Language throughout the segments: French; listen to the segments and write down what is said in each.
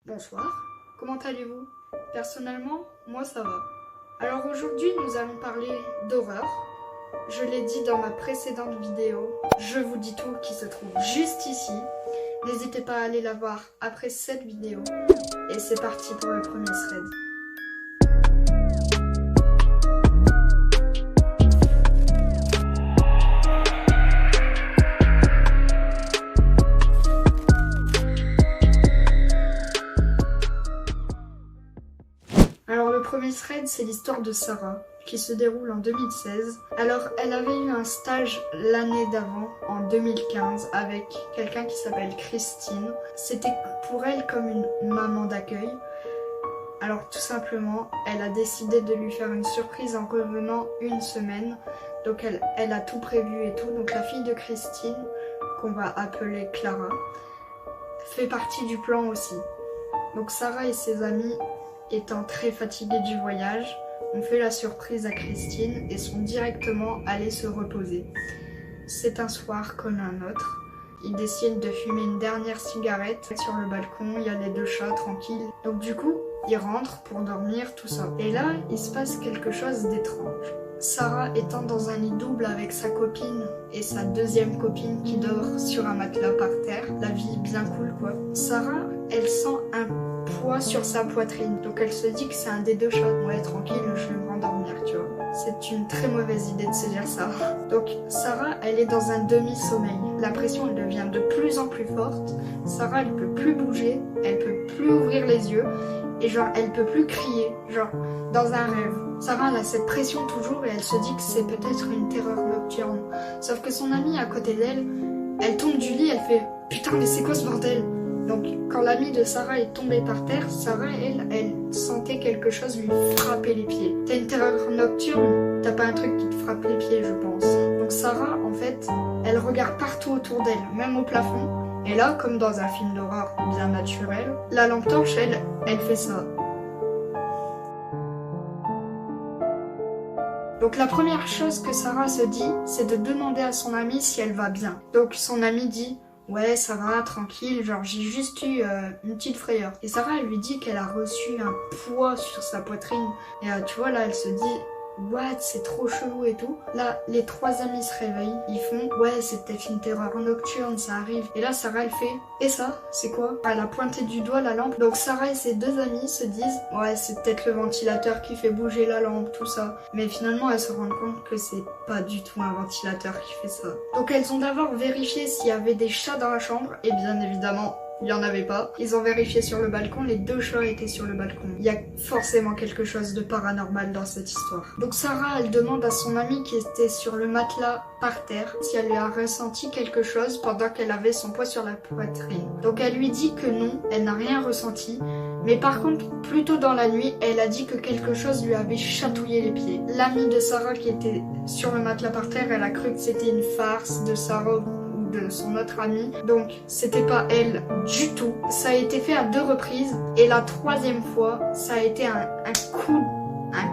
Bonsoir, comment allez-vous? Personnellement, moi ça va. Alors aujourd'hui, nous allons parler d'horreur. Je l'ai dit dans ma précédente vidéo, je vous dis tout qui se trouve juste ici. N'hésitez pas à aller la voir après cette vidéo. Et c'est parti pour le premier thread. Alors le premier thread, c'est l'histoire de Sarah, qui se déroule en 2016. Alors elle avait eu un stage l'année d'avant, en 2015, avec quelqu'un qui s'appelle Christine. C'était pour elle comme une maman d'accueil. Alors tout simplement, elle a décidé de lui faire une surprise en revenant une semaine. Donc elle a tout prévu et tout. Donc la fille de Christine, qu'on va appeler Clara, fait partie du plan aussi. Donc Sarah et ses amis, étant très fatigués du voyage, ont fait la surprise à Christine et sont directement allés se reposer. C'est un soir comme un autre. Ils décident de fumer une dernière cigarette sur le balcon, il y a les deux chats tranquilles. Donc du coup, ils rentrent pour dormir, tout ça. Et là, il se passe quelque chose d'étrange. Sarah étant dans un lit double avec sa copine et sa deuxième copine qui dort sur un matelas par terre, la vie bien cool quoi. Sarah, elle sent un poids sur sa poitrine, donc elle se dit que c'est un des deux chats. Ouais, tranquille, je vais me rendormir, tu vois. C'est une très mauvaise idée de se dire ça. Donc Sarah, elle est dans un demi-sommeil. La pression, elle devient de plus en plus forte. Sarah, elle peut plus bouger, elle peut plus ouvrir les yeux, et genre, elle peut plus crier, genre, dans un rêve. Sarah, elle a cette pression toujours, et elle se dit que c'est peut-être une terreur nocturne. Sauf que son amie à côté d'elle, elle tombe du lit, elle fait « Putain, mais c'est quoi ce bordel ?» Donc, quand l'amie de Sarah est tombée par terre, Sarah, elle sentait quelque chose lui frapper les pieds. T'as une terreur nocturne, t'as pas un truc qui te frappe les pieds, je pense. Donc Sarah, en fait, elle regarde partout autour d'elle, même au plafond. Et là, comme dans un film d'horreur bien naturel, la lampe torche, elle fait ça. Donc la première chose que Sarah se dit, c'est de demander à son amie si elle va bien. Donc son amie dit... Ouais, ça va, tranquille, genre j'ai juste eu une petite frayeur. Et Sarah, elle lui dit qu'elle a reçu un poids sur sa poitrine. Et tu vois, là, elle se dit, what, c'est trop chelou et tout. Là, les trois amis se réveillent, ils font, ouais, c'est peut-être une terreur nocturne, ça arrive. Et là, Sarah, elle fait, et ça, c'est quoi? Elle a pointé du doigt la lampe. Donc Sarah et ses deux amis se disent, ouais, c'est peut-être le ventilateur qui fait bouger la lampe, tout ça. Mais finalement, elles se rendent compte que c'est pas du tout un ventilateur qui fait ça. Donc elles ont d'abord vérifié s'il y avait des chats dans la chambre, et bien évidemment, il y en avait pas. Ils ont vérifié sur le balcon, les deux chats étaient sur le balcon. Il y a forcément quelque chose de paranormal dans cette histoire. Donc Sarah, elle demande à son amie qui était sur le matelas par terre si elle lui a ressenti quelque chose pendant qu'elle avait son poids sur la poitrine. Donc elle lui dit que non, elle n'a rien ressenti. Mais par contre, plus tôt dans la nuit, elle a dit que quelque chose lui avait chatouillé les pieds. L'amie de Sarah qui était sur le matelas par terre, elle a cru que c'était une farce de Sarah de son autre amie, donc c'était pas elle du tout. Ça a été fait à deux reprises et la troisième fois, ça a été un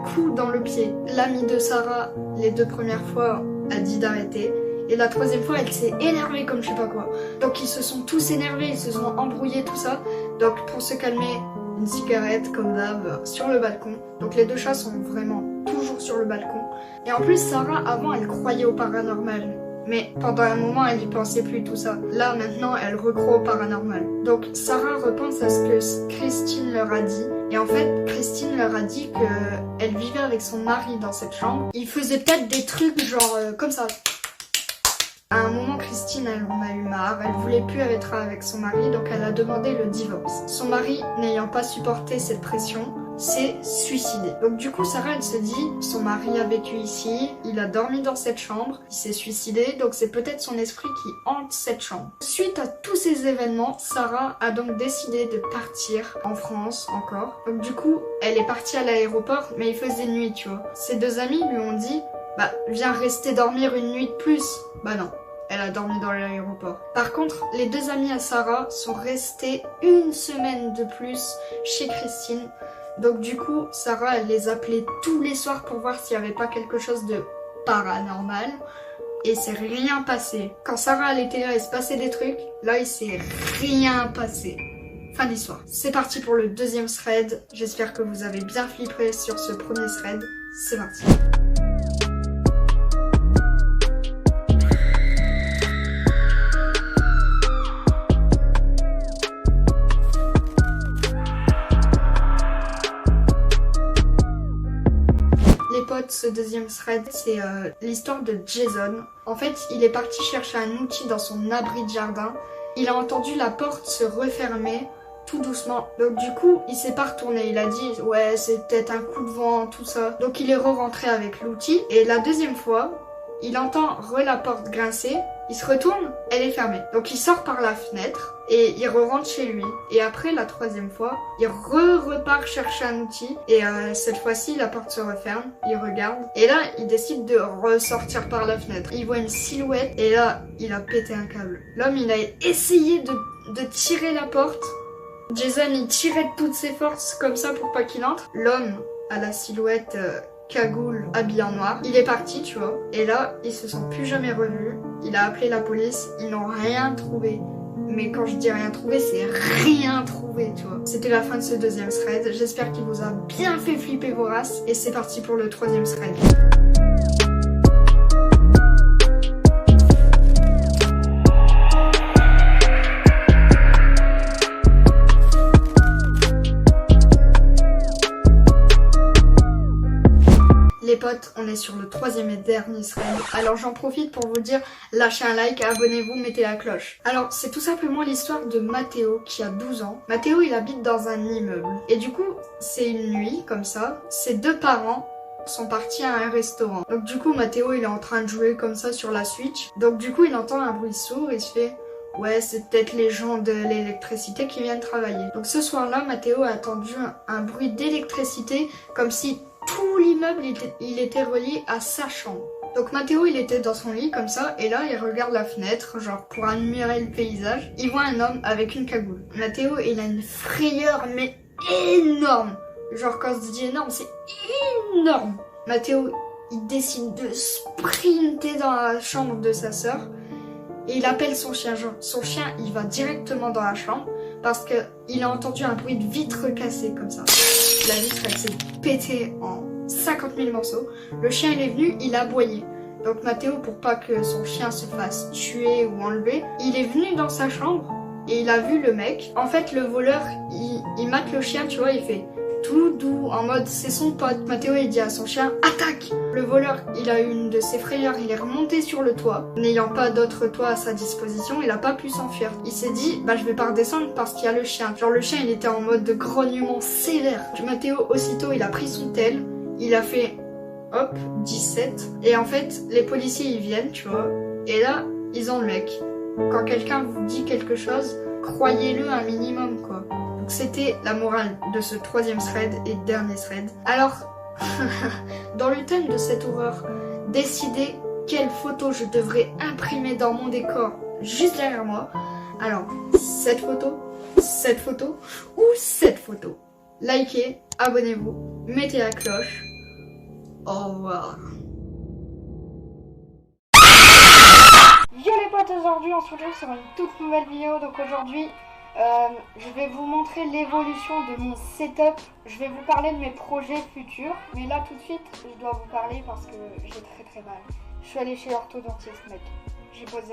coup dans le pied. L'amie de Sarah, les deux premières fois, a dit d'arrêter. Et la troisième fois, elle s'est énervée comme je sais pas quoi. Donc ils se sont tous énervés, ils se sont embrouillés, tout ça. Donc pour se calmer, une cigarette comme d'hab sur le balcon. Donc les deux chats sont vraiment toujours sur le balcon. Et en plus, Sarah, avant, elle croyait au paranormal. Mais pendant un moment, elle n'y pensait plus tout ça. Là, maintenant, elle recroit au paranormal. Donc, Sarah repense à ce que Christine leur a dit. Et en fait, Christine leur a dit qu'elle vivait avec son mari dans cette chambre. Il faisait peut-être des trucs genre comme ça. À un moment, Christine, elle en a eu marre. Elle voulait plus être avec son mari, donc elle a demandé le divorce. Son mari, n'ayant pas supporté cette pression, s'est suicidé. Donc du coup, Sarah, elle se dit, son mari a vécu ici, il a dormi dans cette chambre, il s'est suicidé, donc c'est peut-être son esprit qui hante cette chambre. Suite à tous ces événements, Sarah a donc décidé de partir en France encore. Donc du coup, elle est partie à l'aéroport, mais il faisait nuit, tu vois. Ses deux amis lui ont dit, bah viens rester dormir une nuit de plus. Bah non. Elle a dormi dans l'aéroport. Par contre, les deux amis à Sarah sont restés une semaine de plus chez Christine. Donc du coup, Sarah, elle les appelait tous les soirs pour voir s'il n'y avait pas quelque chose de paranormal. Et c'est rien passé. Quand Sarah, elle était là, il se passait des trucs. Là, il s'est rien passé. Fin d'histoire. C'est parti pour le deuxième thread. J'espère que vous avez bien flippé sur ce premier thread. C'est parti. Les potes, ce deuxième thread, c'est l'histoire de Jason. En fait, il est parti chercher un outil dans son abri de jardin. Il a entendu la porte se refermer tout doucement. Donc du coup, il s'est pas retourné. Il a dit ouais, c'est peut-être un coup de vent, tout ça. Donc il est re-rentré avec l'outil. Et la deuxième fois, il entend la porte grincer. Il se retourne, elle est fermée. Donc il sort par la fenêtre et il re-rentre chez lui. Et après, la troisième fois, il repart chercher un outil. Et cette fois-ci, la porte se referme. Il regarde. Et là, il décide de ressortir par la fenêtre. Il voit une silhouette et là, il a pété un câble. L'homme, il a essayé de tirer la porte. Jason, il tirait de toutes ses forces comme ça pour pas qu'il entre. L'homme à la silhouette cagoule, habillé en noir. Il est parti, tu vois. Et là, ils se sont plus jamais revus. Il a appelé la police. Ils n'ont rien trouvé. Mais quand je dis rien trouvé, c'est rien trouvé, tu vois. C'était la fin de ce deuxième thread. J'espère qu'il vous a bien fait flipper vos races. Et c'est parti pour le troisième thread. Les potes, on est sur le troisième et dernier thread. Alors j'en profite pour vous dire, lâchez un like, abonnez-vous, mettez la cloche. Alors c'est tout simplement l'histoire de Mathéo qui a 12 ans. Mathéo, il habite dans un immeuble. Et du coup, c'est une nuit comme ça. Ses deux parents sont partis à un restaurant. Donc du coup, Mathéo, il est en train de jouer comme ça sur la Switch. Donc du coup, il entend un bruit sourd et il se fait... Ouais, c'est peut-être les gens de l'électricité qui viennent travailler. Donc ce soir-là, Mathéo a entendu un bruit d'électricité comme si tout l'immeuble il était relié à sa chambre. Donc Mathéo, il était dans son lit comme ça et là il regarde la fenêtre genre pour admirer le paysage. Il voit un homme avec une cagoule. Mathéo, il a une frayeur mais énorme. Genre quand je dis énorme, c'est énorme. Mathéo, il décide de sprinter dans la chambre de sa sœur. Et il appelle son chien. Genre, son chien, il va directement dans la chambre parce que il a entendu un bruit de vitre cassée comme ça. La vitre, elle s'est pétée en 50 000 morceaux. Le chien, il est venu, il a aboyé. Donc Mathéo, pour pas que son chien se fasse tuer ou enlever, il est venu dans sa chambre et il a vu le mec. En fait, le voleur, il mate le chien, tu vois, il fait tout doux, en mode c'est son pote. Mathéo, il dit à son chien, attaque! Le voleur, il a eu une de ses frayeurs, il est remonté sur le toit. N'ayant pas d'autre toit à sa disposition, il a pas pu s'enfuir. Il s'est dit, bah je vais pas redescendre parce qu'il y a le chien. Genre le chien, il était en mode de grognement sévère. Mathéo, aussitôt, il a pris son tel, il a fait, hop, 17. Et en fait, les policiers, ils viennent, tu vois. Et là, ils ont le mec. Quand quelqu'un vous dit quelque chose, croyez-le un minimum, quoi. Donc c'était la morale de ce troisième thread et dernier thread. Alors, dans le thème de cette horreur, décidez quelle photo je devrais imprimer dans mon décor juste derrière moi. Alors, cette photo ou cette photo. Likez, abonnez-vous, mettez la cloche. Au revoir. Yo les potes, aujourd'hui on se retrouve sur une toute nouvelle vidéo. Donc aujourd'hui je vais vous montrer l'évolution de mon setup. Je vais vous parler de mes projets futurs. Mais là tout de suite je dois vous parler parce que j'ai très mal. Je suis allée chez l'orthodontiste mec. J'ai posé